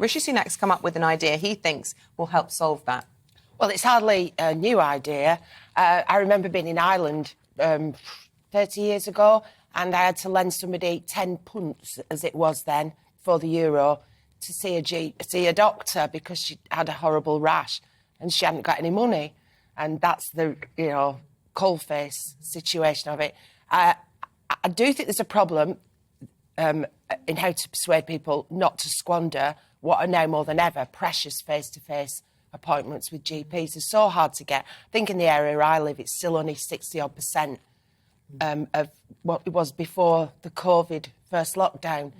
Rishi Sunak's come up with an idea he thinks will help solve that. Well, it's hardly a new idea. I remember being in Ireland 30 years ago, and I had to lend somebody 10 punts, as it was then, for the euro, to see a doctor because she had a horrible rash and she hadn't got any money. And that's the, coalface situation of it. I do think there's a problem in how to persuade people not to squander what are now more than ever precious face-to-face appointments with GPs. Are so hard to get. I think in the area I live, it's still only 60-odd% of what it was before the COVID first lockdown.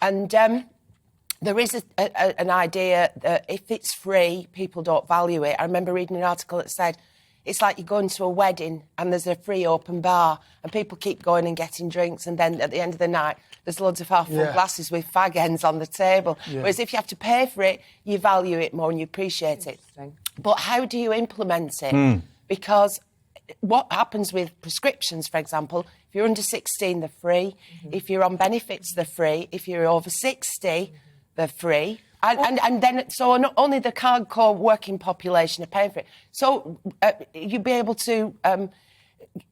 And there is an idea that if it's free, people don't value it. I remember reading an article that said it's like you're going to a wedding and there's a free open bar and people keep going and getting drinks, and then at the end of the night there's loads of half-full glasses with fag ends on the table. Yeah. Whereas if you have to pay for it, you value it more and you appreciate it. But how do you implement it? Because what happens with prescriptions, for example, if you're under 16, they're free. If you're on benefits, they're free. If you're over 60, they're free. And then, so not only the hardcore working population are paying for it. So you'd be able to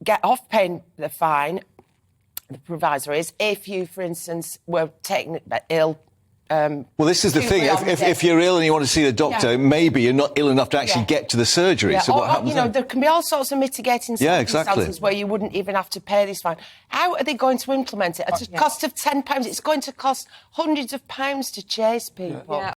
get off paying the fine, the proviso is, if you, for instance, were taken ill. Well, this is the thing. If you're ill and you want to see the doctor, maybe you're not ill enough to actually get to the surgery. Yeah. So what happens then? There can be all sorts of mitigating circumstances where you wouldn't even have to pay this fine. How are they going to implement it? At a cost of £10? It's going to cost hundreds of pounds to chase people. Yeah.